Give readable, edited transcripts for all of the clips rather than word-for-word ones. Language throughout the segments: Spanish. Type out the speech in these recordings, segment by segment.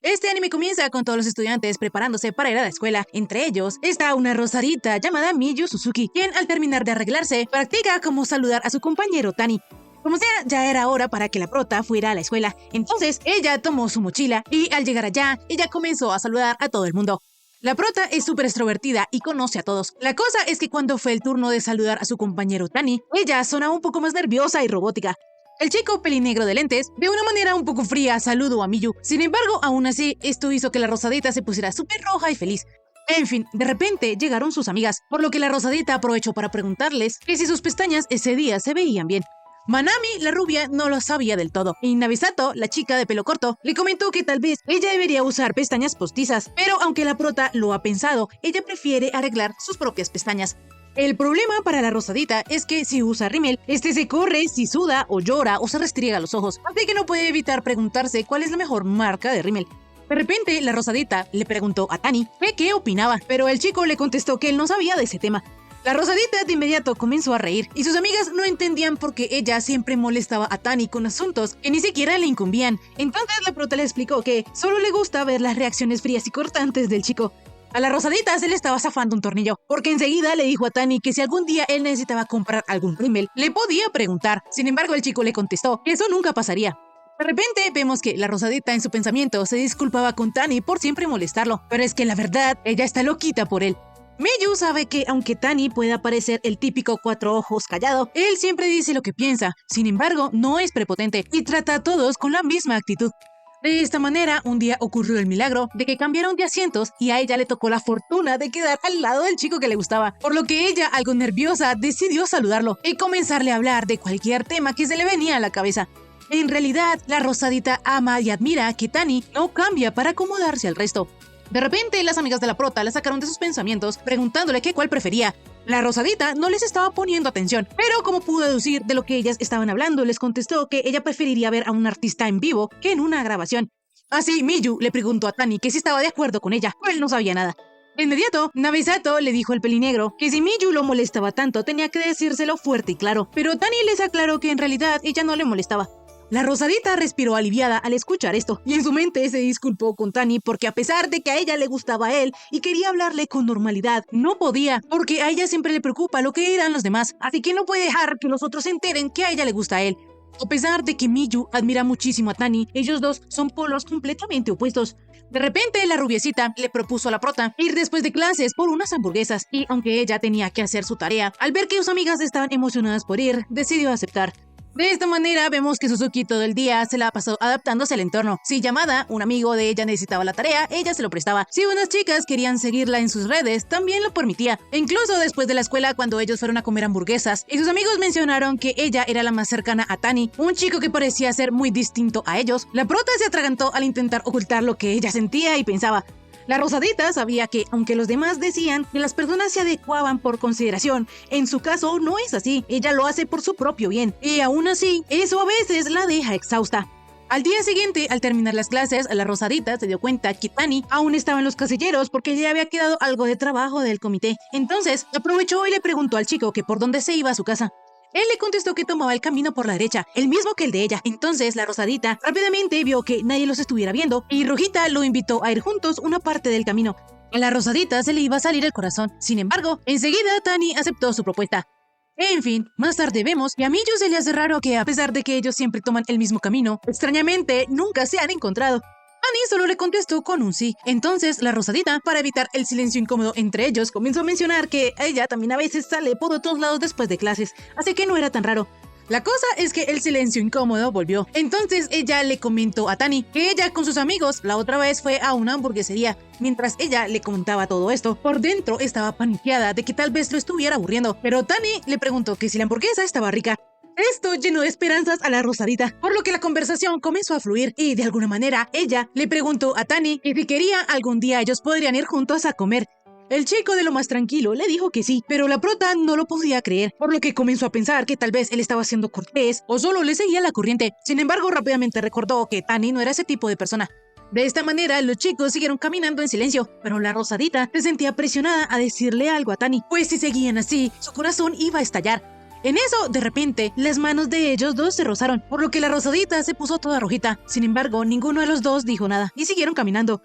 Este anime comienza con todos los estudiantes preparándose para ir a la escuela. Entre ellos está una rosadita llamada Miyu Suzuki, quien al terminar de arreglarse, practica cómo saludar a su compañero Tani. Como sea, ya era hora para que la prota fuera a la escuela. Entonces, ella tomó su mochila y al llegar allá, ella comenzó a saludar a todo el mundo. La prota es súper extrovertida y conoce a todos. La cosa es que cuando fue el turno de saludar a su compañero Tani, ella sonaba un poco más nerviosa y robótica. El chico pelinegro de lentes, de una manera un poco fría, saludó a Miyu. Sin embargo, aún así, esto hizo que la rosadita se pusiera súper roja y feliz. En fin, de repente llegaron sus amigas, por lo que la rosadita aprovechó para preguntarles que si sus pestañas ese día se veían bien. Manami, la rubia, no lo sabía del todo, y Nabisato, la chica de pelo corto, le comentó que tal vez ella debería usar pestañas postizas, pero aunque la prota lo ha pensado, ella prefiere arreglar sus propias pestañas. El problema para la rosadita es que si usa rímel, se corre si suda o llora o se restriega los ojos, así que no puede evitar preguntarse cuál es la mejor marca de rímel. De repente, la rosadita le preguntó a Tani qué opinaba, pero el chico le contestó que él no sabía de ese tema. La rosadita de inmediato comenzó a reír y sus amigas no entendían por qué ella siempre molestaba a Tani con asuntos que ni siquiera le incumbían. Entonces la prota le explicó que solo le gusta ver las reacciones frías y cortantes del chico. A la rosadita se le estaba zafando un tornillo, porque enseguida le dijo a Tani que si algún día él necesitaba comprar algún rímel, le podía preguntar. Sin embargo, el chico le contestó que eso nunca pasaría. De repente vemos que la rosadita en su pensamiento se disculpaba con Tani por siempre molestarlo, pero es que la verdad, ella está loquita por él. Miyu sabe que aunque Tani pueda parecer el típico cuatro ojos callado, él siempre dice lo que piensa. Sin embargo, no es prepotente y trata a todos con la misma actitud. De esta manera, un día ocurrió el milagro de que cambiaron de asientos y a ella le tocó la fortuna de quedar al lado del chico que le gustaba, por lo que ella, algo nerviosa, decidió saludarlo y comenzarle a hablar de cualquier tema que se le venía a la cabeza. En realidad, la rosadita ama y admira que Tani no cambia para acomodarse al resto. De repente, las amigas de la prota la sacaron de sus pensamientos, preguntándole cuál prefería. La rosadita no les estaba poniendo atención, pero como pudo deducir de lo que ellas estaban hablando, les contestó que ella preferiría ver a un artista en vivo que en una grabación. Así, Miyu le preguntó a Tani que si estaba de acuerdo con ella, pero él no sabía nada. De inmediato, Nabisato le dijo al pelinegro que si Miyu lo molestaba tanto, tenía que decírselo fuerte y claro, pero Tani les aclaró que en realidad ella no le molestaba. La rosadita respiró aliviada al escuchar esto y en su mente se disculpó con Tani porque a pesar de que a ella le gustaba a él y quería hablarle con normalidad, no podía porque a ella siempre le preocupa lo que dirán los demás, así que no puede dejar que los otros se enteren que a ella le gusta a él. A pesar de que Miyu admira muchísimo a Tani, ellos dos son polos completamente opuestos. De repente, la rubiecita le propuso a la prota ir después de clases por unas hamburguesas y aunque ella tenía que hacer su tarea, al ver que sus amigas estaban emocionadas por ir, decidió aceptar. De esta manera vemos que Suzuki todo el día se la pasó adaptándose al entorno. Si Yamada, un amigo de ella, necesitaba la tarea, ella se lo prestaba. Si unas chicas querían seguirla en sus redes, también lo permitía. E incluso después de la escuela, cuando ellos fueron a comer hamburguesas, y sus amigos mencionaron que ella era la más cercana a Tani, un chico que parecía ser muy distinto a ellos, la prota se atragantó al intentar ocultar lo que ella sentía y pensaba. La rosadita sabía que, aunque los demás decían que las personas se adecuaban por consideración, en su caso no es así, ella lo hace por su propio bien, y aún así, eso a veces la deja exhausta. Al día siguiente, al terminar las clases, la rosadita se dio cuenta que Tani aún estaba en los casilleros porque ya había quedado algo de trabajo del comité. Entonces, aprovechó y le preguntó al chico que por dónde se iba a su casa. Él le contestó que tomaba el camino por la derecha, el mismo que el de ella. Entonces la rosadita rápidamente vio que nadie los estuviera viendo y Rojita lo invitó a ir juntos una parte del camino. A la rosadita se le iba a salir el corazón. Sin embargo, enseguida Tani aceptó su propuesta. En fin, más tarde vemos que a Miyu se le hace raro que a pesar de que ellos siempre toman el mismo camino, extrañamente nunca se han encontrado. Tani solo le contestó con un sí. Entonces la rosadita, para evitar el silencio incómodo entre ellos, comenzó a mencionar que ella también a veces sale por otros lados después de clases, así que no era tan raro. La cosa es que el silencio incómodo volvió. Entonces ella le comentó a Tani que ella con sus amigos la otra vez fue a una hamburguesería. Mientras ella le contaba todo esto, por dentro estaba paniqueada de que tal vez lo estuviera aburriendo, pero Tani le preguntó que si la hamburguesa estaba rica. Esto llenó de esperanzas a la rosadita, por lo que la conversación comenzó a fluir y de alguna manera ella le preguntó a Tani que si quería algún día ellos podrían ir juntos a comer. El chico de lo más tranquilo le dijo que sí, pero la prota no lo podía creer, por lo que comenzó a pensar que tal vez él estaba siendo cortés o solo le seguía la corriente. Sin embargo, rápidamente recordó que Tani no era ese tipo de persona. De esta manera, los chicos siguieron caminando en silencio, pero la rosadita se sentía presionada a decirle algo a Tani, pues si seguían así, su corazón iba a estallar. En eso, de repente, las manos de ellos dos se rozaron, por lo que la rosadita se puso toda rojita. Sin embargo, ninguno de los dos dijo nada y siguieron caminando.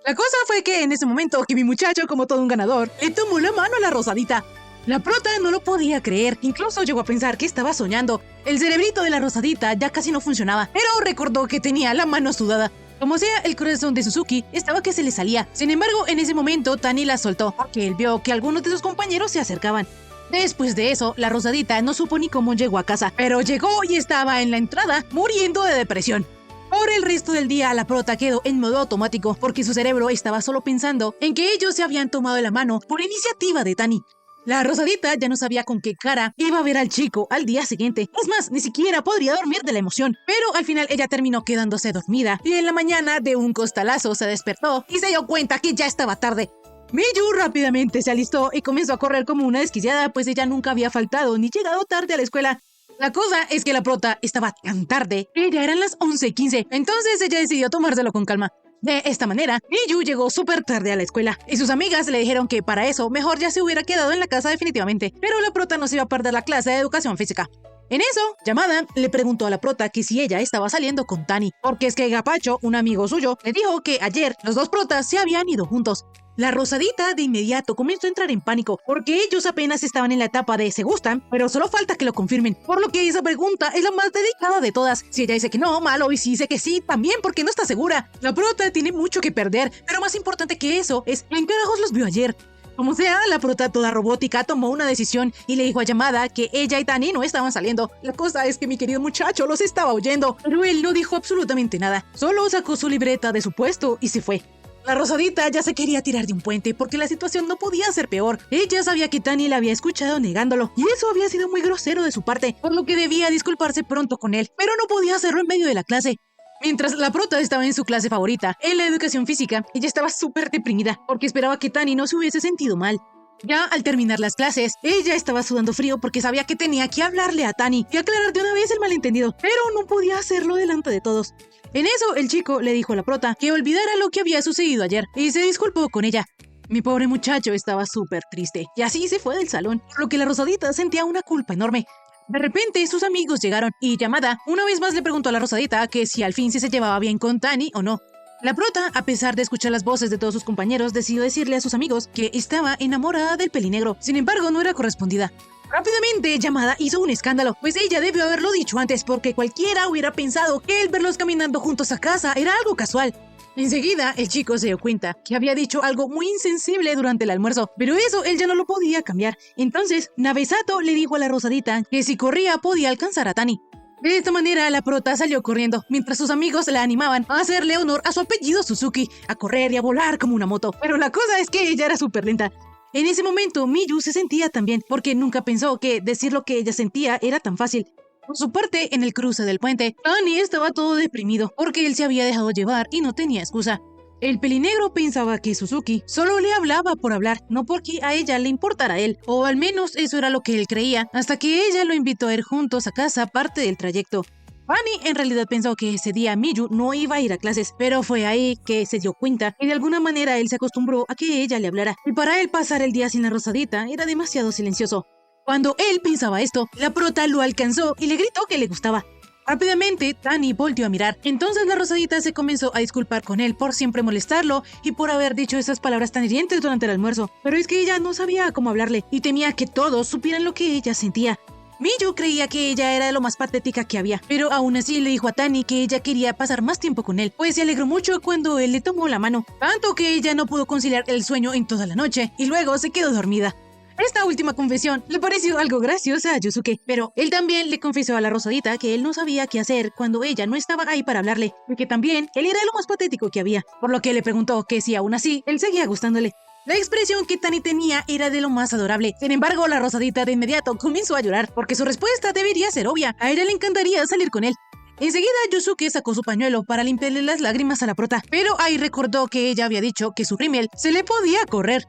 La cosa fue que en ese momento que mi muchacho, como todo un ganador, le tomó la mano a la rosadita. La prota no lo podía creer, incluso llegó a pensar que estaba soñando. El cerebrito de la rosadita ya casi no funcionaba, pero recordó que tenía la mano sudada. Como sea, el corazón de Suzuki estaba que se le salía. Sin embargo, en ese momento Tani la soltó, porque él vio que algunos de sus compañeros se acercaban. Después de eso, la rosadita no supo ni cómo llegó a casa, pero llegó y estaba en la entrada muriendo de depresión. Por el resto del día, la prota quedó en modo automático, porque su cerebro estaba solo pensando en que ellos se habían tomado de la mano por iniciativa de Tani. La rosadita ya no sabía con qué cara iba a ver al chico al día siguiente. Es más, ni siquiera podría dormir de la emoción. Pero al final ella terminó quedándose dormida y en la mañana de un costalazo se despertó y se dio cuenta que ya estaba tarde. Miyu rápidamente se alistó y comenzó a correr como una desquiciada, pues ella nunca había faltado ni llegado tarde a la escuela. La cosa es que la prota estaba tan tarde que ya eran las 11:15, entonces ella decidió tomárselo con calma. De esta manera, Miyu llegó súper tarde a la escuela y sus amigas le dijeron que para eso mejor ya se hubiera quedado en la casa definitivamente, pero la prota no se iba a perder la clase de educación física. En eso, Yamada le preguntó a la prota que si ella estaba saliendo con Tani, porque es que Gapacho, un amigo suyo, le dijo que ayer los dos protas se habían ido juntos. La rosadita de inmediato comenzó a entrar en pánico, porque ellos apenas estaban en la etapa de se gustan, pero solo falta que lo confirmen, por lo que esa pregunta es la más delicada de todas. Si ella dice que no, malo, y si dice que sí, también porque no está segura. La prota tiene mucho que perder, pero más importante que eso es ¿en qué carajos los vio ayer? Como sea, la prota toda robótica tomó una decisión y le dijo a Yamada que ella y Tani no estaban saliendo. La cosa es que mi querido muchacho los estaba oyendo, pero él no dijo absolutamente nada. Solo sacó su libreta de su puesto y se fue. La rosadita ya se quería tirar de un puente porque la situación no podía ser peor. Ella sabía que Tani la había escuchado negándolo y eso había sido muy grosero de su parte, por lo que debía disculparse pronto con él, pero no podía hacerlo en medio de la clase. Mientras la prota estaba en su clase favorita, en la educación física, ella estaba súper deprimida porque esperaba que Tani no se hubiese sentido mal. Ya al terminar las clases, ella estaba sudando frío porque sabía que tenía que hablarle a Tani y aclarar de una vez el malentendido, pero no podía hacerlo delante de todos. En eso, el chico le dijo a la prota que olvidara lo que había sucedido ayer y se disculpó con ella. Mi pobre muchacho estaba súper triste y así se fue del salón, por lo que la rosadita sentía una culpa enorme. De repente, sus amigos llegaron y Yamada una vez más le preguntó a la rosadita que si al fin sí se llevaba bien con Tani o no. La prota, a pesar de escuchar las voces de todos sus compañeros, decidió decirle a sus amigos que estaba enamorada del pelinegro. Sin embargo, no era correspondida. Rápidamente, Yamada hizo un escándalo, pues ella debió haberlo dicho antes porque cualquiera hubiera pensado que el verlos caminando juntos a casa era algo casual. Enseguida, el chico se dio cuenta que había dicho algo muy insensible durante el almuerzo, pero eso él ya no lo podía cambiar. Entonces, Nabesato le dijo a la rosadita que si corría podía alcanzar a Tani. De esta manera, la prota salió corriendo, mientras sus amigos la animaban a hacerle honor a su apellido Suzuki, a correr y a volar como una moto. Pero la cosa es que ella era súper lenta. En ese momento, Miyu se sentía tan bien, porque nunca pensó que decir lo que ella sentía era tan fácil. Por su parte, en el cruce del puente, Tani estaba todo deprimido, porque él se había dejado llevar y no tenía excusa. El pelinegro pensaba que Suzuki solo le hablaba por hablar, no porque a ella le importara él, o al menos eso era lo que él creía, hasta que ella lo invitó a ir juntos a casa parte del trayecto. Fanny en realidad pensó que ese día Miyu no iba a ir a clases, pero fue ahí que se dio cuenta y de alguna manera él se acostumbró a que ella le hablara, y para él pasar el día sin la rosadita era demasiado silencioso. Cuando él pensaba esto, la prota lo alcanzó y le gritó que le gustaba. Rápidamente, Tani volteó a mirar. Entonces la rosadita se comenzó a disculpar con él por siempre molestarlo y por haber dicho esas palabras tan hirientes durante el almuerzo. Pero es que ella no sabía cómo hablarle y temía que todos supieran lo que ella sentía. Miyu creía que ella era de lo más patética que había, pero aún así le dijo a Tani que ella quería pasar más tiempo con él, pues se alegró mucho cuando él le tomó la mano, tanto que ella no pudo conciliar el sueño en toda la noche y luego se quedó dormida. Esta última confesión le pareció algo graciosa a Yusuke, pero él también le confesó a la rosadita que él no sabía qué hacer cuando ella no estaba ahí para hablarle, y que también él era lo más patético que había, por lo que le preguntó que si aún así él seguía gustándole. La expresión que Tani tenía era de lo más adorable. Sin embargo, la rosadita de inmediato comenzó a llorar, porque su respuesta debería ser obvia. A ella le encantaría salir con él. Enseguida, Yusuke sacó su pañuelo para limpiarle las lágrimas a la prota, pero ahí recordó que ella había dicho que su rímel se le podía correr.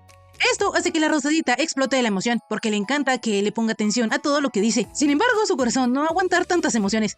Esto hace que la rosadita explote de la emoción, porque le encanta que le ponga atención a todo lo que dice. Sin embargo, su corazón no va a aguantar tantas emociones.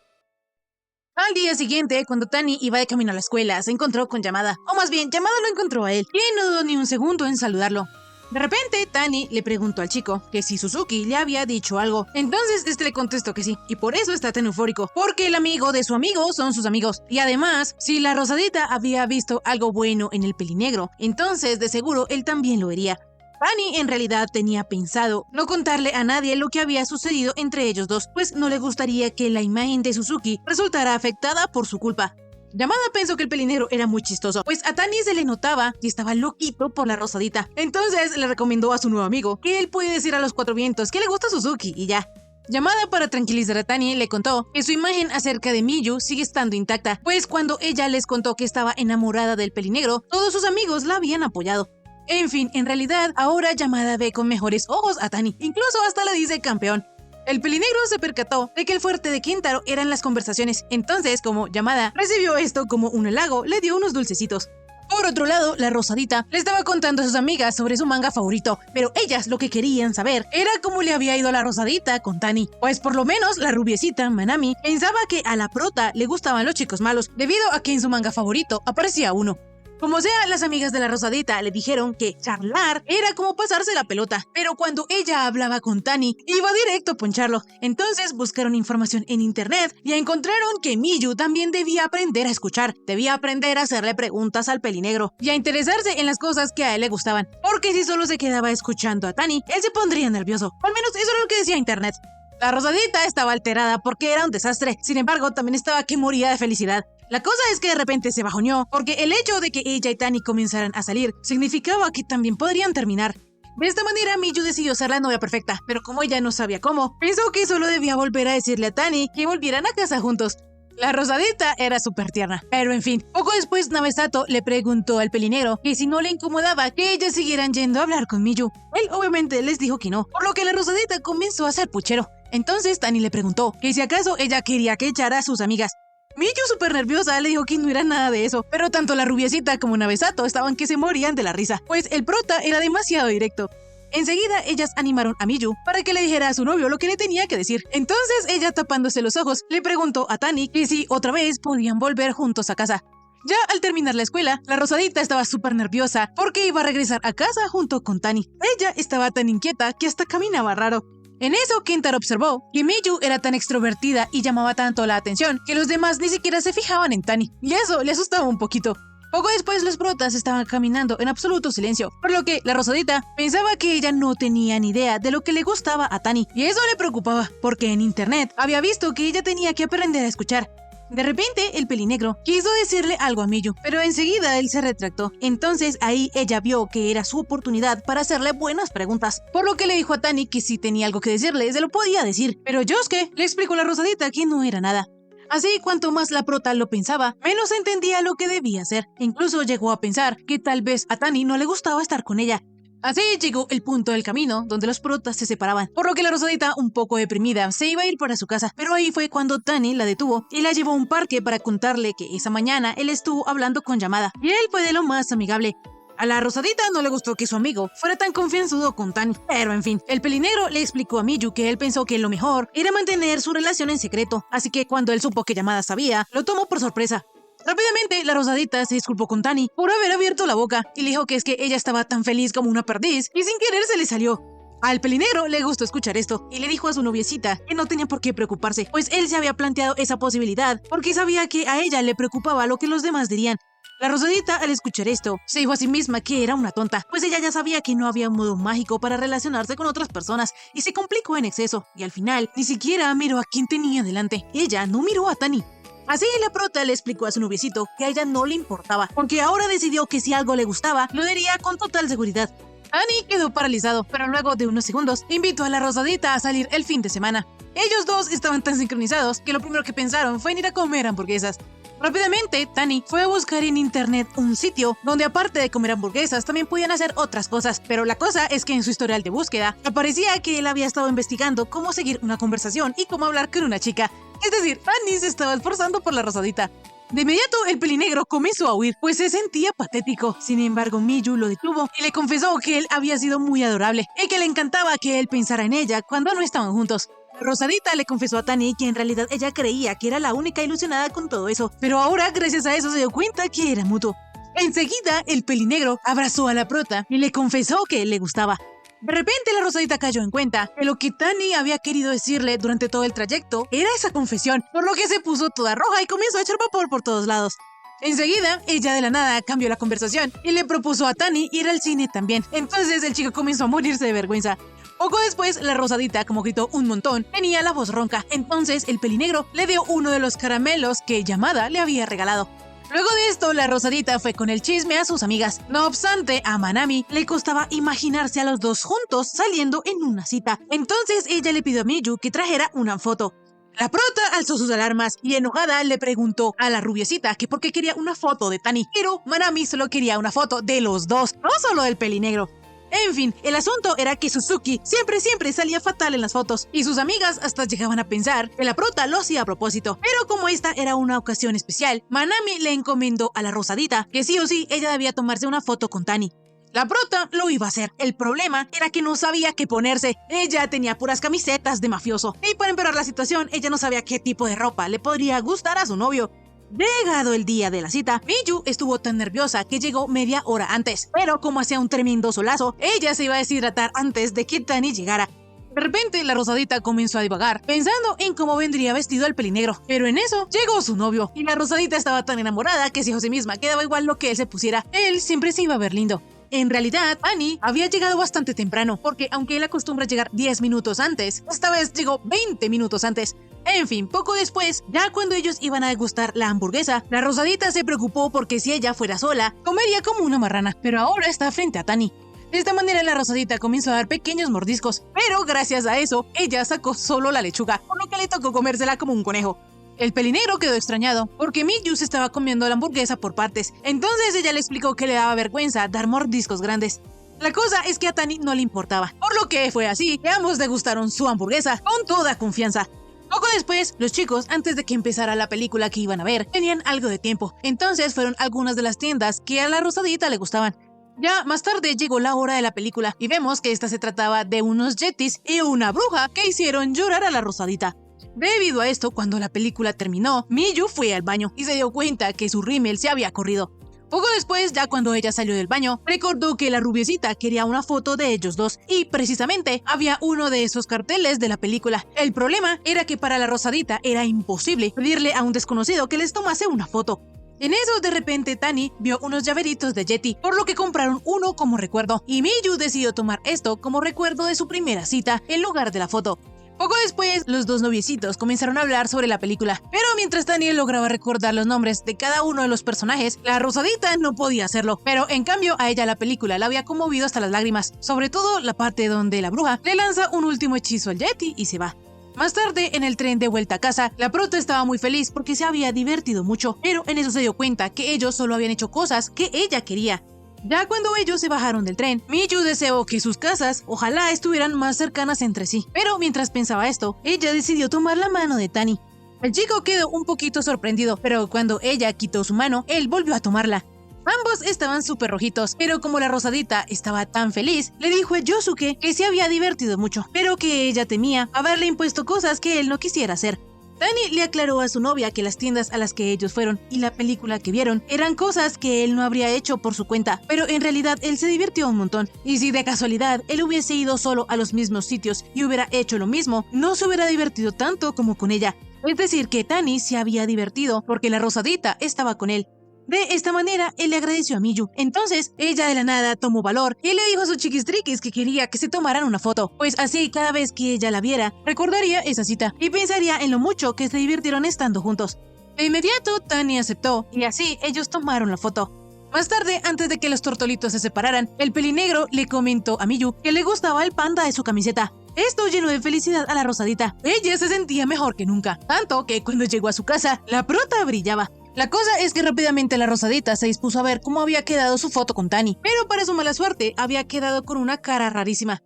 Al día siguiente, cuando Tani iba de camino a la escuela, se encontró con Yamada. O más bien, Yamada lo encontró a él, y no dudó ni un segundo en saludarlo. De repente, Tani le preguntó al chico que si Suzuki le había dicho algo. Entonces, le contestó que sí, y por eso está tan eufórico, porque el amigo de su amigo son sus amigos. Y además, si la Rosadita había visto algo bueno en el pelinegro, entonces de seguro él también lo vería. Tani en realidad tenía pensado no contarle a nadie lo que había sucedido entre ellos dos, pues no le gustaría que la imagen de Suzuki resultara afectada por su culpa. Yamada pensó que el pelinegro era muy chistoso, pues a Tani se le notaba que estaba loquito por la Rosadita. Entonces le recomendó a su nuevo amigo que él puede decir a los cuatro vientos que le gusta Suzuki y ya. Yamada, para tranquilizar a Tani, le contó que su imagen acerca de Miyu sigue estando intacta, pues cuando ella les contó que estaba enamorada del pelinegro, todos sus amigos la habían apoyado. En fin, en realidad, ahora Yamada ve con mejores ojos a Tani, incluso hasta le dice campeón. El pelinegro se percató de que el fuerte de Kintaro eran las conversaciones, entonces como Yamada recibió esto como un halago, le dio unos dulcecitos. Por otro lado, la Rosadita le estaba contando a sus amigas sobre su manga favorito, pero ellas lo que querían saber era cómo le había ido a la Rosadita con Tani, pues por lo menos la rubiecita Manami pensaba que a la prota le gustaban los chicos malos, debido a que en su manga favorito aparecía uno. Como sea, las amigas de la Rosadita le dijeron que charlar era como pasarse la pelota, pero cuando ella hablaba con Tani, iba directo a poncharlo. Entonces buscaron información en internet y encontraron que Miyu también debía aprender a escuchar, debía aprender a hacerle preguntas al pelinegro y a interesarse en las cosas que a él le gustaban, porque si solo se quedaba escuchando a Tani, él se pondría nervioso. Al menos eso era lo que decía internet. La Rosadita estaba alterada porque era un desastre, sin embargo también estaba que moría de felicidad. La cosa es que de repente se bajoneó, porque el hecho de que ella y Tani comenzaran a salir significaba que también podrían terminar. De esta manera, Miyu decidió ser la novia perfecta, pero como ella no sabía cómo, pensó que solo debía volver a decirle a Tani que volvieran a casa juntos. La Rosadita era súper tierna, pero en fin, poco después Nabesato le preguntó al pelinegro que si no le incomodaba que ellas siguieran yendo a hablar con Miyu. Él obviamente les dijo que no, por lo que la Rosadita comenzó a hacer puchero. Entonces Tani le preguntó que si acaso ella quería que echara a sus amigas. Miyu, súper nerviosa, le dijo que no era nada de eso, pero tanto la rubiecita como Nabesato estaban que se morían de la risa, pues el prota era demasiado directo. Enseguida ellas animaron a Miyu para que le dijera a su novio lo que le tenía que decir. Entonces ella, tapándose los ojos, le preguntó a Tani que si otra vez podían volver juntos a casa. Ya al terminar la escuela, la Rosadita estaba súper nerviosa porque iba a regresar a casa junto con Tani. Ella estaba tan inquieta que hasta caminaba raro. En eso, Kintaro observó que Miyu era tan extrovertida y llamaba tanto la atención que los demás ni siquiera se fijaban en Tani, y eso le asustaba un poquito. Poco después los protas estaban caminando en absoluto silencio, por lo que la Rosadita pensaba que ella no tenía ni idea de lo que le gustaba a Tani, y eso le preocupaba, porque en internet había visto que ella tenía que aprender a escuchar. De repente, el pelinegro quiso decirle algo a Miyu, pero enseguida él se retractó. Entonces ahí ella vio que era su oportunidad para hacerle buenas preguntas, por lo que le dijo a Tani que si tenía algo que decirle, se lo podía decir. Pero Yosuke le explicó a la Rosadita que no era nada. Así, cuanto más la prota lo pensaba, menos entendía lo que debía hacer. Incluso llegó a pensar que tal vez a Tani no le gustaba estar con ella. Así llegó el punto del camino donde los protas se separaban, por lo que la Rosadita, un poco deprimida, se iba a ir para su casa, pero ahí fue cuando Tani la detuvo y la llevó a un parque para contarle que esa mañana él estuvo hablando con Yamada, y él fue de lo más amigable. A la Rosadita no le gustó que su amigo fuera tan confianzudo con Tani, pero en fin, el pelinegro le explicó a Miyu que él pensó que lo mejor era mantener su relación en secreto, así que cuando él supo que Yamada sabía, lo tomó por sorpresa. Rápidamente, la Rosadita se disculpó con Tani por haber abierto la boca y le dijo que es que ella estaba tan feliz como una perdiz y sin querer se le salió. Al pelinegro le gustó escuchar esto y le dijo a su noviecita que no tenía por qué preocuparse, pues él se había planteado esa posibilidad porque sabía que a ella le preocupaba lo que los demás dirían. La Rosadita, al escuchar esto, se dijo a sí misma que era una tonta, pues ella ya sabía que no había un modo mágico para relacionarse con otras personas y se complicó en exceso, y al final ni siquiera miró a quien tenía delante. Ella no miró a Tani. Así la prota le explicó a su noviecito que a ella no le importaba, porque ahora decidió que si algo le gustaba, lo diría con total seguridad. Tani quedó paralizado, pero luego de unos segundos invitó a la Rosadita a salir el fin de semana. Ellos dos estaban tan sincronizados que lo primero que pensaron fue en ir a comer hamburguesas. Rápidamente, Tani fue a buscar en internet un sitio donde aparte de comer hamburguesas también podían hacer otras cosas, pero la cosa es que en su historial de búsqueda aparecía que él había estado investigando cómo seguir una conversación y cómo hablar con una chica. Es decir, Tani se estaba esforzando por la Rosadita. De inmediato, el pelinegro comenzó a huir, pues se sentía patético. Sin embargo, Miyu lo detuvo y le confesó que él había sido muy adorable y que le encantaba que él pensara en ella cuando no estaban juntos. Rosadita le confesó a Tani que en realidad ella creía que era la única ilusionada con todo eso, pero ahora gracias a eso se dio cuenta que era mutuo. Enseguida, el pelinegro abrazó a la prota y le confesó que él le gustaba. De repente, la rosadita cayó en cuenta que lo que Tani había querido decirle durante todo el trayecto era esa confesión, por lo que se puso toda roja y comenzó a echar vapor por todos lados. Enseguida, ella de la nada cambió la conversación y le propuso a Tani ir al cine también. Entonces, el chico comenzó a morirse de vergüenza. Poco después, la rosadita, como gritó un montón, tenía la voz ronca. Entonces, el pelinegro le dio uno de los caramelos que Yamada le había regalado. Luego de esto, la rosadita fue con el chisme a sus amigas. No obstante, a Manami le costaba imaginarse a los dos juntos saliendo en una cita. Entonces, ella le pidió a Miyu que trajera una foto. La prota alzó sus alarmas y enojada le preguntó a la rubiecita que por qué quería una foto de Tani, pero Manami solo quería una foto de los dos, no solo del pelinegro. En fin, el asunto era que Suzuki siempre salía fatal en las fotos y sus amigas hasta llegaban a pensar que la prota lo hacía a propósito. Pero como esta era una ocasión especial, Manami le encomendó a la rosadita que sí o sí ella debía tomarse una foto con Tani. La prota lo iba a hacer. El problema era que no sabía qué ponerse. Ella tenía puras camisetas de mafioso. Y para empeorar la situación, ella no sabía qué tipo de ropa le podría gustar a su novio. Llegado el día de la cita, Miyu estuvo tan nerviosa que llegó media hora antes. Pero como hacía un tremendo solazo, ella se iba a deshidratar antes de que Tani llegara. De repente, la rosadita comenzó a divagar, pensando en cómo vendría vestido el pelinegro. Pero en eso, llegó su novio. Y la rosadita estaba tan enamorada que se dijo a sí misma que daba igual lo que él se pusiera. Él siempre se iba a ver lindo. En realidad, Annie había llegado bastante temprano, porque aunque él acostumbra llegar 10 minutos antes, esta vez llegó 20 minutos antes. En fin, poco después, ya cuando ellos iban a degustar la hamburguesa, la rosadita se preocupó porque si ella fuera sola, comería como una marrana, pero ahora está frente a Tani. De esta manera la rosadita comenzó a dar pequeños mordiscos, pero gracias a eso, ella sacó solo la lechuga, por lo que le tocó comérsela como un conejo. El pelinegro quedó extrañado, porque Miyu se estaba comiendo la hamburguesa por partes. Entonces ella le explicó que le daba vergüenza dar mordiscos grandes. La cosa es que a Tani no le importaba, por lo que fue así que ambos degustaron su hamburguesa con toda confianza. Poco después, los chicos, antes de que empezara la película que iban a ver, tenían algo de tiempo. Entonces fueron a algunas de las tiendas que a la rosadita le gustaban. Ya más tarde llegó la hora de la película y vemos que esta se trataba de unos yetis y una bruja que hicieron llorar a la rosadita. Debido a esto, cuando la película terminó, Miyu fue al baño y se dio cuenta que su rímel se había corrido. Poco después, ya cuando ella salió del baño, recordó que la rubiecita quería una foto de ellos dos y precisamente había uno de esos carteles de la película. El problema era que para la rosadita era imposible pedirle a un desconocido que les tomase una foto. En eso, de repente, Tani vio unos llaveritos de Yeti, por lo que compraron uno como recuerdo, y Miyu decidió tomar esto como recuerdo de su primera cita en lugar de la foto. Poco después, los dos noviecitos comenzaron a hablar sobre la película, pero mientras Tani lograba recordar los nombres de cada uno de los personajes, la rosadita no podía hacerlo, pero en cambio a ella la película la había conmovido hasta las lágrimas, sobre todo la parte donde la bruja le lanza un último hechizo al Yeti y se va. Más tarde, en el tren de vuelta a casa, la prota estaba muy feliz porque se había divertido mucho, pero en eso se dio cuenta que ellos solo habían hecho cosas que ella quería. Ya cuando ellos se bajaron del tren, Miyu deseó que sus casas ojalá estuvieran más cercanas entre sí. Pero mientras pensaba esto, ella decidió tomar la mano de Tani. El chico quedó un poquito sorprendido, pero cuando ella quitó su mano, él volvió a tomarla. Ambos estaban súper rojitos, pero como la rosadita estaba tan feliz, le dijo a Yosuke que se había divertido mucho, pero que ella temía haberle impuesto cosas que él no quisiera hacer. Tani le aclaró a su novia que las tiendas a las que ellos fueron y la película que vieron eran cosas que él no habría hecho por su cuenta, pero en realidad él se divirtió un montón. Y si de casualidad él hubiese ido solo a los mismos sitios y hubiera hecho lo mismo, no se hubiera divertido tanto como con ella. Es decir, que Tani se había divertido porque la rosadita estaba con él. De esta manera, él le agradeció a Miyu. Entonces, ella de la nada tomó valor y le dijo a sus chiquistriquis que quería que se tomaran una foto, pues así cada vez que ella la viera, recordaría esa cita y pensaría en lo mucho que se divirtieron estando juntos. De inmediato, Tani aceptó y así ellos tomaron la foto. Más tarde, antes de que los tortolitos se separaran, el pelinegro le comentó a Miyu que le gustaba el panda de su camiseta. Esto llenó de felicidad a la rosadita. Ella se sentía mejor que nunca, tanto que cuando llegó a su casa, la prota brillaba. La cosa es que rápidamente la rosadita se dispuso a ver cómo había quedado su foto con Tani, pero para su mala suerte había quedado con una cara rarísima.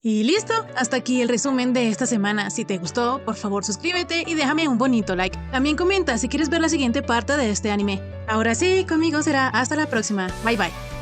Y listo, hasta aquí el resumen de esta semana. Si te gustó, por favor suscríbete y déjame un bonito like. También comenta si quieres ver la siguiente parte de este anime. Ahora sí, conmigo será hasta la próxima. Bye bye.